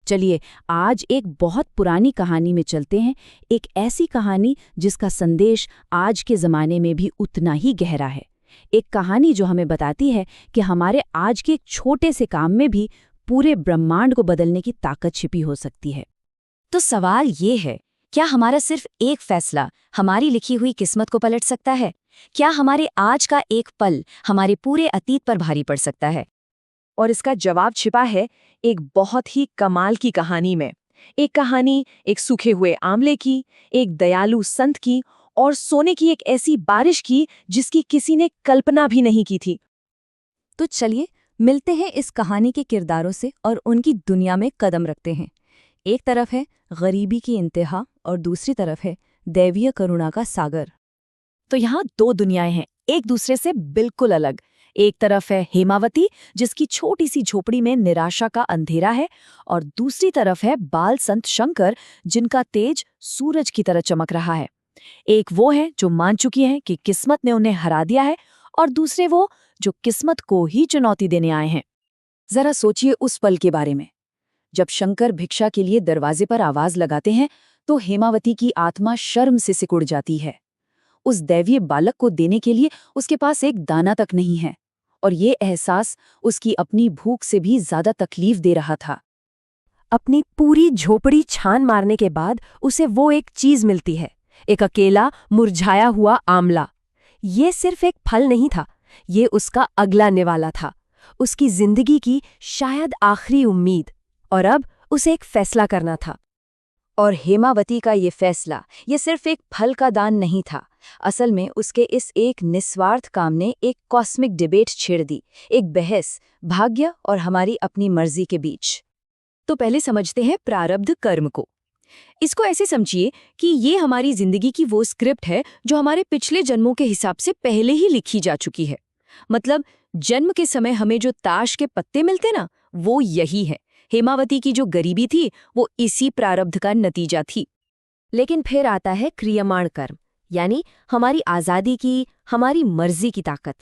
चलिए आज एक बहुत पुरानी कहानी में चलते हैं, एक ऐसी कहानी जिसका संदेश आज के ज़माने में भी उतना ही गहरा है। एक कहानी जो हमें बताती है कि हमारे आज के एक छोटे से काम में भी पूरे ब्रह्मांड को बदलने की ताकत छिपी हो सकती है। तो सवाल ये है, क्या हमारा सिर्फ एक फैसला हमारी लिखी हुई किस्मत को पलट सकता है? क्या हमारे आज का एक पल हमारे पूरे अतीत पर भारी पड़ सकता है? और इसका जवाब छिपा है एक बहुत ही कमाल की कहानी में। एक कहानी एक सूखे हुए आंवले की, एक दयालु संत की और सोने की एक ऐसी बारिश की जिसकी किसी ने कल्पना भी नहीं की थी। तो चलिए मिलते हैं इस कहानी के किरदारों से और उनकी दुनिया में कदम रखते हैं। एक तरफ है गरीबी की इंतहा और दूसरी तरफ है दैवीय करुणा का सागर। तो यहाँ दो दुनियाएं हैं, एक दूसरे से बिल्कुल अलग। एक तरफ है हेमावती, जिसकी छोटी सी झोपड़ी में निराशा का अंधेरा है, और दूसरी तरफ है बाल संत शंकर, जिनका तेज सूरज की तरह चमक रहा है। एक वो है जो मान चुकी हैं कि किस्मत ने उन्हें हरा दिया है, और दूसरे वो जो किस्मत को ही चुनौती देने आए हैं। जरा सोचिए उस पल के बारे में। जब शंकर भिक्षा के लिए दरवाजे पर आवाज लगाते हैं तो हेमावती की आत्मा शर्म से सिकुड़ जाती है। उस दैवीय बालक को देने के लिए उसके पास एक दाना तक नहीं है, और ये एहसास उसकी अपनी भूख से भी ज्यादा तकलीफ दे रहा था। अपनी पूरी झोपड़ी छान मारने के बाद उसे वो एक चीज मिलती है, एक अकेला मुरझाया हुआ आंवला। ये सिर्फ एक फल नहीं था, ये उसका अगला निवाला था, उसकी जिंदगी की शायद आखिरी उम्मीद। और अब उसे एक फैसला करना था। और हेमावती का ये फैसला ये सिर्फ एक फल का दान नहीं था। असल में उसके इस एक निस्वार्थ काम ने एक कॉस्मिक डिबेट छेड़ दी, एक बहस भाग्य और हमारी अपनी मर्जी के बीच। तो पहले समझते हैं प्रारब्ध कर्म को। इसको ऐसे समझिए कि ये हमारी जिंदगी की वो स्क्रिप्ट है जो हमारे पिछले जन्मों के हिसाब से पहले ही लिखी जा चुकी है। मतलब जन्म के समय हमें जो ताश के पत्ते मिलते ना, वो यही है। हेमावती की जो गरीबी थी वो इसी प्रारब्ध का नतीजा थी। लेकिन फिर आता है क्रियमाण कर्म, यानी हमारी आज़ादी की, हमारी मर्जी की ताकत।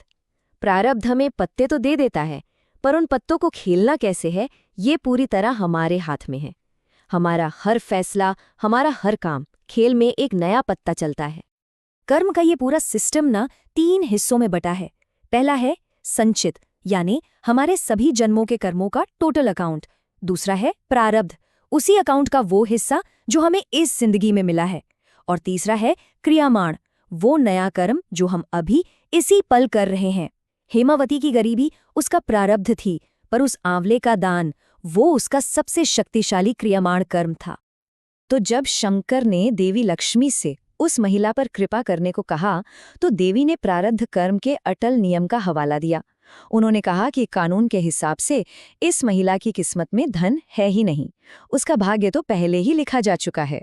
प्रारब्ध हमें पत्ते तो दे देता है, पर उन पत्तों को खेलना कैसे है, ये पूरी तरह हमारे हाथ में है। हमारा हर फैसला, हमारा हर काम, खेल में एक नया पत्ता चलता है। कर्म का ये पूरा सिस्टम ना 3 हिस्सों में बटा है। पहला है संचित, यानी हमारे सभी जन्मों के कर्मों का टोटल अकाउंट। दूसरा है प्रारब्ध, उसी अकाउंट का वो हिस्सा जो हमें इस जिंदगी में मिला है। और तीसरा है क्रियामाण, वो नया कर्म जो हम अभी इसी पल कर रहे हैं। हेमावती की गरीबी उसका प्रारब्ध थी, पर उस आंवले का दान वो उसका सबसे शक्तिशाली क्रियामाण कर्म था। तो जब शंकर ने देवी लक्ष्मी से उस महिला पर कृपा करने को कहा, तो देवी ने प्रारब्ध कर्म के अटल नियम का हवाला दिया। उन्होंने कहा कि कानून के हिसाब से इस महिला की किस्मत में धन है ही नहीं, उसका भाग्य तो पहले ही लिखा जा चुका है।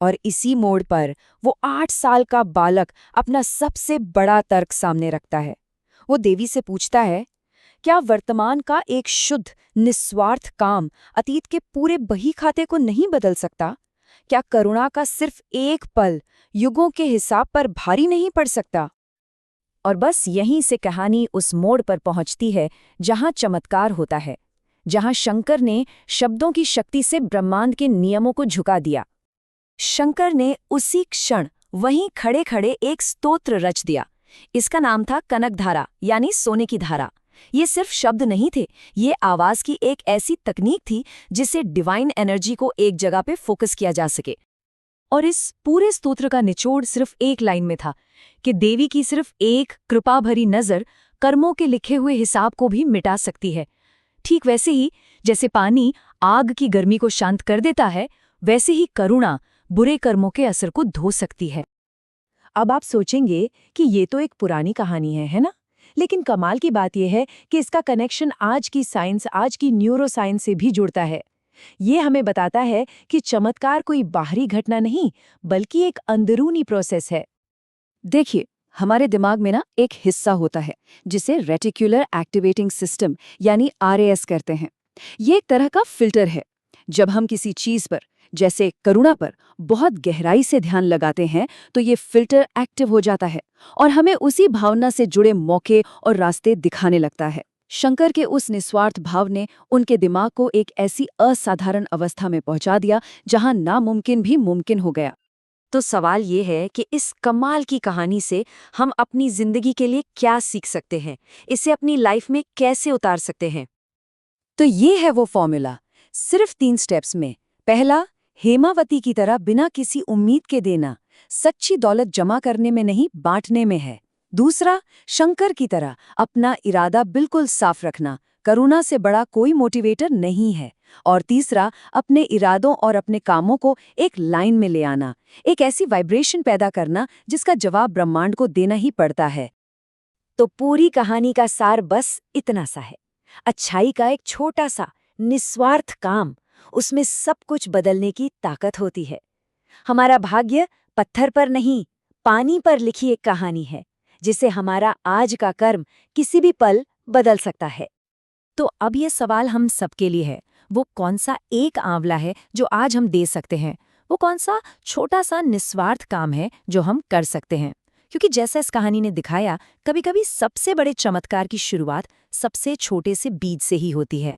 और इसी मोड़ पर वो 8 साल का बालक अपना सबसे बड़ा तर्क सामने रखता है। वो देवी से पूछता है, क्या वर्तमान का एक शुद्ध निस्वार्थ काम अतीत के पूरे बही खाते को नहीं बदल सकता? क्या करुणा का सिर्फ एक पल युगों के हिसाब पर भारी नहीं पड़ सकता? और बस यहीं से कहानी उस मोड़ पर पहुंचती है जहां चमत्कार होता है, जहां शंकर ने शब्दों की शक्ति से ब्रह्मांड के नियमों को झुका दिया। शंकर ने उसी क्षण वहीं खड़े खड़े एक स्तोत्र रच दिया। इसका नाम था कनकधारा, यानी सोने की धारा। ये सिर्फ शब्द नहीं थे, ये आवाज की एक ऐसी तकनीक थी जिससे डिवाइन एनर्जी को एक जगह पे फोकस किया जा सके। और इस पूरे स्तोत्र का निचोड़ सिर्फ एक लाइन में था कि देवी की सिर्फ एक कृपा भरी नजर कर्मों के लिखे हुए हिसाब को भी मिटा सकती है। ठीक वैसे ही जैसे पानी आग की गर्मी को शांत कर देता है, वैसे ही करुणा बुरे कर्मों के असर को धो सकती है। अब आप सोचेंगे कि ये तो एक पुरानी कहानी है ना? लेकिन कमाल की बात यह है कि इसका कनेक्शन आज की साइंस, आज की न्यूरोसाइंस से भी जुड़ता है। ये हमें बताता है कि चमत्कार कोई बाहरी घटना नहीं, बल्कि एक अंदरूनी प्रोसेस है। देखिए, हमारे दिमाग में ना एक हिस्सा होता है जिसे रेटिकुलर एक्टिवेटिंग सिस्टम यानी RAS कहते हैं। ये एक तरह का फिल्टर है। जब हम किसी चीज पर, जैसे करुणा पर, बहुत गहराई से ध्यान लगाते हैं तो ये फिल्टर एक्टिव हो जाता है और हमें उसी भावना से जुड़े मौके और रास्ते दिखाने लगता है। शंकर के उस निस्वार्थ भाव ने उनके दिमाग को एक ऐसी असाधारण अवस्था में पहुंचा दिया जहां नामुमकिन भी मुमकिन हो गया। तो सवाल ये है कि इस कमाल की कहानी से हम अपनी जिंदगी के लिए क्या सीख सकते हैं, इसे अपनी लाइफ में कैसे उतार सकते हैं? तो ये है वो फॉर्मूला, सिर्फ 3 स्टेप्स में। पहला, हेमावती की तरह बिना किसी उम्मीद के देना, सच्ची दौलत जमा करने में नहीं बांटने में है। दूसरा, शंकर की तरह अपना इरादा बिल्कुल साफ रखना, करुणा से बड़ा कोई मोटिवेटर नहीं है। और तीसरा, अपने इरादों और अपने कामों को एक लाइन में ले आना, एक ऐसी वाइब्रेशन पैदा करना जिसका जवाब ब्रह्मांड को देना ही पड़ता है। तो पूरी कहानी का सार बस इतना सा है, अच्छाई का एक छोटा सा निस्वार्थ काम, उसमें सब कुछ बदलने की ताकत होती है। हमारा भाग्य पत्थर पर नहीं, पानी पर लिखी एक कहानी है, जिसे हमारा आज का कर्म किसी भी पल बदल सकता है। तो अब ये सवाल हम सबके लिए है, वो कौन सा एक आंवला है जो आज हम दे सकते हैं, वो कौन सा छोटा सा निस्वार्थ काम है जो हम कर सकते हैं? क्योंकि जैसा इस कहानी ने दिखाया, कभी-कभी सबसे बड़े चमत्कार की शुरुआत सबसे छोटे से बीज से ही होती है।